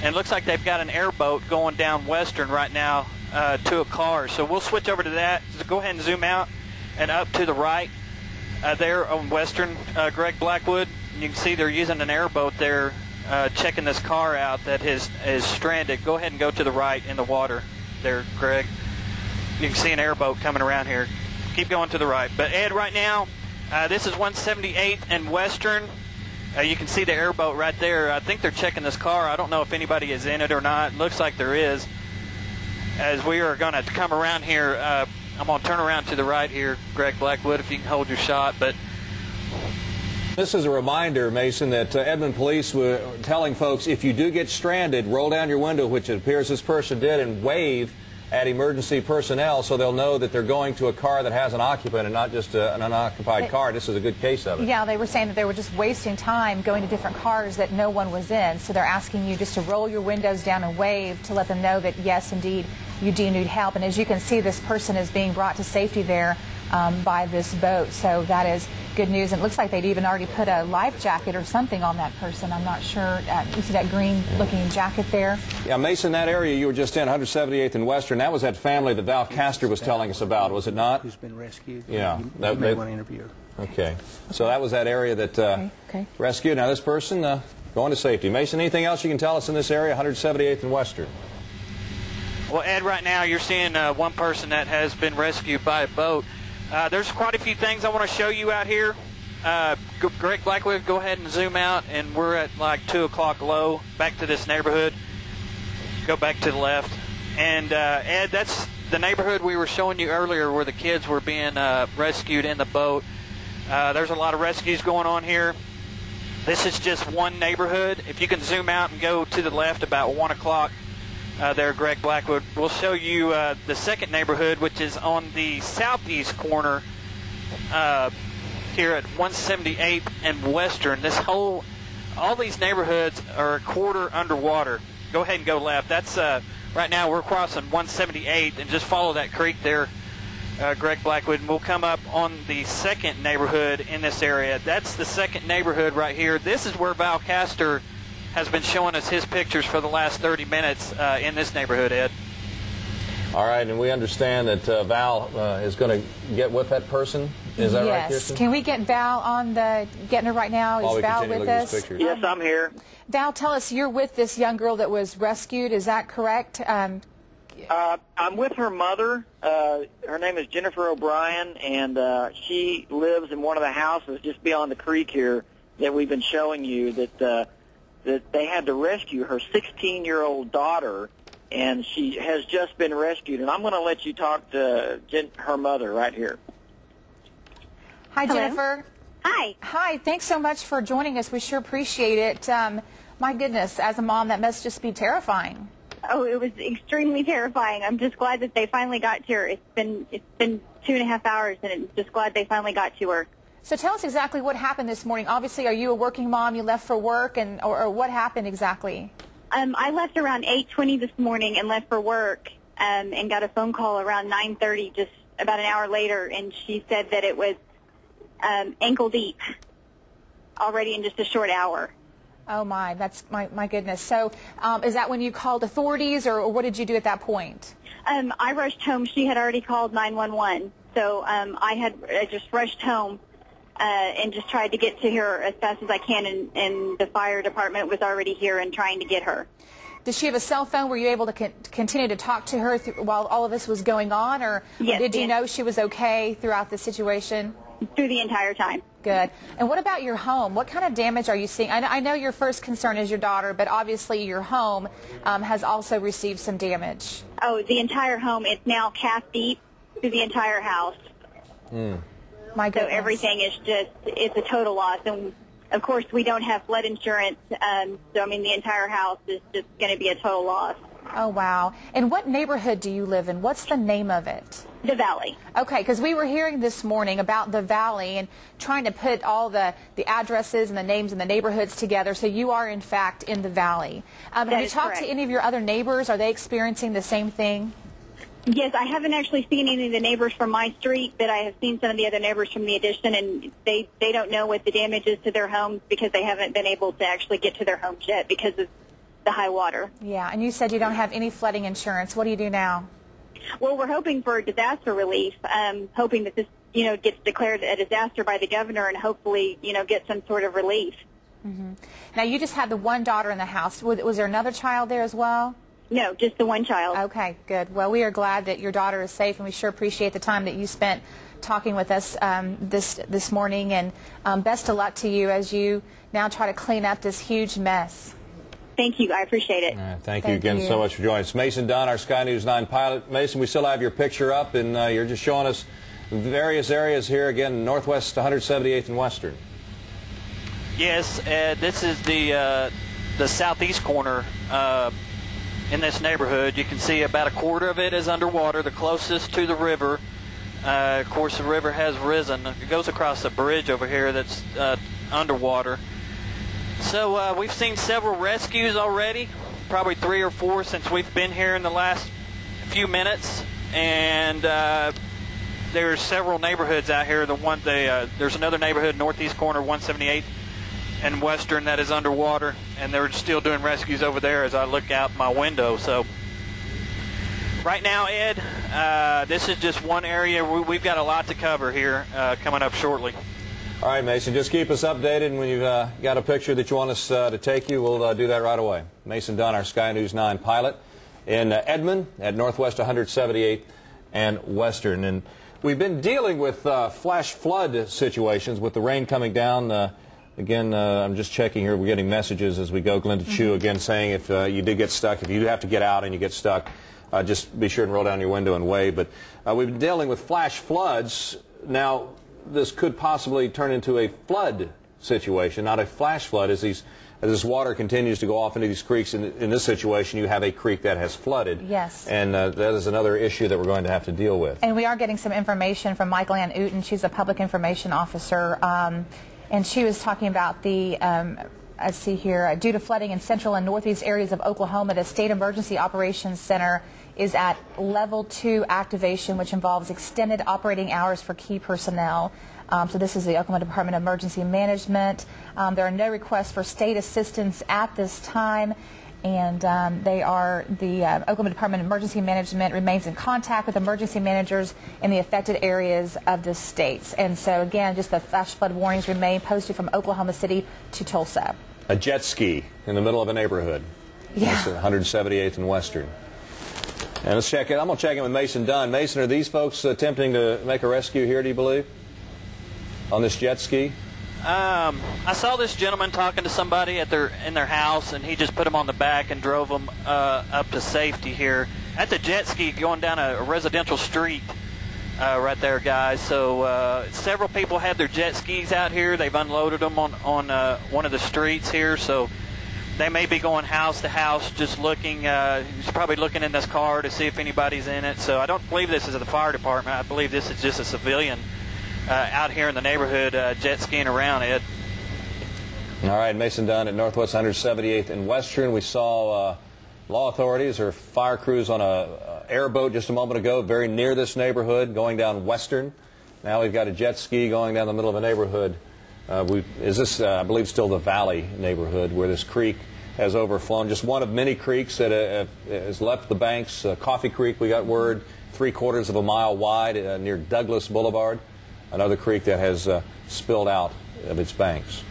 and it looks like they've got an airboat going down Western right now to a car. So we'll switch over to that. So go ahead and zoom out and up to the right there on Western, Greg Blackwood. You can see they're using an airboat there, checking this car out that is stranded. Go ahead and go to the right in the water there, Greg. You can see an airboat coming around here. Keep going to the right. But Ed, right now, this is 178 and Western. You can see the airboat right there. I think they're checking this car. I don't know if anybody is in it or not. Looks like there is. As we are going to come around here, I'm going to turn around to the right here, Greg Blackwood, if you can hold your shot. But this is a reminder, Mason, that Edmond police were telling folks, if you do get stranded, roll down your window, which it appears this person did, and wave at emergency personnel so they'll know that they're going to a car that has an occupant and not just an unoccupied car. This is a good case of it. Yeah, they were saying that they were just wasting time going to different cars that no one was in. So they're asking you just to roll your windows down and wave to let them know that, yes, indeed, you do need help. And as you can see, this person is being brought to safety there by this boat. So that is good news. And it looks like they'd even already put a life jacket or something on that person. I'm not sure. You see that green-looking jacket there? Yeah, Mason, that area you were just in, 178th and Western, that was that family that Val Castor was telling us about, was it not? Who's been rescued. Yeah. You may want to interview her. Okay. So that was that area that rescued. Now, this person going to safety. Mason, anything else you can tell us in this area, 178th and Western? Well, Ed, right now you're seeing one person that has been rescued by a boat. There's quite a few things I want to show you out here. Greg Blackwood, go ahead and zoom out, and we're at like 2 o'clock low, back to this neighborhood. Go back to the left. And Ed, that's the neighborhood we were showing you earlier where the kids were being rescued in the boat. There's a lot of rescues going on here. This is just one neighborhood. If you can zoom out and go to the left about 1 o'clock, there, Greg Blackwood. We'll show you the second neighborhood, which is on the southeast corner here at 178th and Western. All these neighborhoods are a quarter underwater. Go ahead and go left. That's right now we're crossing 178th, and just follow that creek there, Greg Blackwood, and we'll come up on the second neighborhood in this area. That's the second neighborhood right here. This is where Val Castor has been showing us his pictures for the last 30 minutes in this neighborhood, Ed. All right, and we understand that Val is going to get with that person. Is that right, Kirsten? Yes. Can we get Val on getting her right now? Is Val with us? Yes, I'm here. Val, tell us, you're with this young girl that was rescued. Is that correct? I'm with her mother. Her name is Jennifer O'Brien, and she lives in one of the houses just beyond the creek here that we've been showing you that they had to rescue her 16-year-old daughter, and she has just been rescued. And I'm going to let you talk to her mother right here. Hi, Hello. Jennifer. Hi. Hi. Thanks so much for joining us. We sure appreciate it. My goodness, as a mom, that must just be terrifying. Oh, it was extremely terrifying. I'm just glad that they finally got to her. It's been 2.5 hours, and I'm just glad they finally got to her. So tell us exactly what happened this morning. Obviously, are you a working mom? You left for work, or what happened exactly? I left around 8:20 this morning and left for work, and got a phone call around 9:30, just about an hour later, and she said that it was ankle deep already in just a short hour. Oh my, that's my goodness. So is that when you called authorities, or what did you do at that point? I rushed home. She had already called 911, so I just rushed home and just tried to get to her as fast as I can, and the fire department was already here and trying to get her. Did she have a cell phone? Were you able to continue to talk to her while all of this was going on, or yes, did you know she was okay throughout the situation? Through the entire time. Good. And what about your home? What kind of damage are you seeing? I know your first concern is your daughter, but obviously your home has also received some damage. Oh, the entire home. It's now calf deep through the entire house. My goodness. So everything is it's a total loss. And, of course, we don't have flood insurance, so, I mean, the entire house is just going to be a total loss. Oh, wow. And what neighborhood do you live in? What's the name of it? The Valley. Okay, because we were hearing this morning about the Valley and trying to put all the addresses and the names and the neighborhoods together, so you are, in fact, in the Valley. Have you talked to any of your other neighbors? Are they experiencing the same thing? Yes, I haven't actually seen any of the neighbors from my street, but I have seen some of the other neighbors from the addition, and they don't know what the damage is to their homes because they haven't been able to actually get to their homes yet because of the high water. Yeah, and you said you don't have any flooding insurance. What do you do now? Well, we're hoping for disaster relief, hoping that this, gets declared a disaster by the governor and hopefully, get some sort of relief. Mm-hmm. Now, you just had the one daughter in the house. Was there another child there as well? No, just the one child. Okay, good. Well, we are glad that your daughter is safe, and we sure appreciate the time that you spent talking with us this morning. And best of luck to you as you now try to clean up this huge mess. Thank you. I appreciate it. Thank you again so much for joining us. Mason Dunn, our Sky News 9 pilot. Mason, we still have your picture up, and you're just showing us various areas here, again, Northwest 178th and Western. Yes, Ed, this is the southeast corner in this neighborhood. You can see about a quarter of it is underwater, the closest to the river. Of course, the river has risen. It goes across a bridge over here that's underwater. So we've seen several rescues already, probably 3 or 4 since we've been here in the last few minutes. And there's several neighborhoods out here. There's another neighborhood, northeast corner, 178th and Western, that is underwater, and they're still doing rescues over there as I look out my window. So right now, Ed, this is just one area. We've got a lot to cover here coming up shortly. All right, Mason, just keep us updated, and when you've got a picture that you want us to take you, we'll do that right away. Mason Dunn, our Sky News 9 pilot in Edmond at Northwest 178th and Western. And we've been dealing with flash flood situations with the rain coming down. Again, I'm just checking here. We're getting messages as we go. Glenda Chu again saying if you did get stuck, if you have to get out and you get stuck, just be sure and roll down your window and wave. But we've been dealing with flash floods. Now, this could possibly turn into a flood situation, not a flash flood, as this water continues to go off into these creeks. In this situation, you have a creek that has flooded. Yes. And that is another issue that we're going to have to deal with. And we are getting some information from Michael Ann Uten. She's a public information officer. And she was talking about the, let's see here, due to flooding in central and northeast areas of Oklahoma, the State Emergency Operations Center is at level 2 activation, which involves extended operating hours for key personnel. So this is the Oklahoma Department of Emergency Management. There are no requests for state assistance at this time. And the Oklahoma Department of Emergency Management remains in contact with emergency managers in the affected areas of the states. And so, again, just the flash flood warnings remain posted from Oklahoma City to Tulsa. A jet ski in the middle of a neighborhood. Yeah. 178th and Western. And let's check it. I'm going to check in with Mason Dunn. Mason, are these folks attempting to make a rescue here, do you believe, on this jet ski? I saw this gentleman talking to somebody in their house, and he just put them on the back and drove them up to safety here. That's a jet ski going down a residential street right there, guys. So several people had their jet skis out here. They've unloaded them on one of the streets here. So they may be going house to house just looking. He's probably looking in this car to see if anybody's in it. So I don't believe this is the fire department. I believe this is just a civilian out here in the neighborhood jet skiing around, Ed. All right, Mason Dunn at Northwest 178th and Western. We saw law authorities or fire crews on a airboat just a moment ago very near this neighborhood going down Western. Now we've got a jet ski going down the middle of a neighborhood. Is this, I believe, still the Valley neighborhood where this creek has overflown? Just one of many creeks that has left the banks. Coffee Creek, we got word, 3/4 of a mile wide near Douglas Boulevard. Another creek that has spilled out of its banks.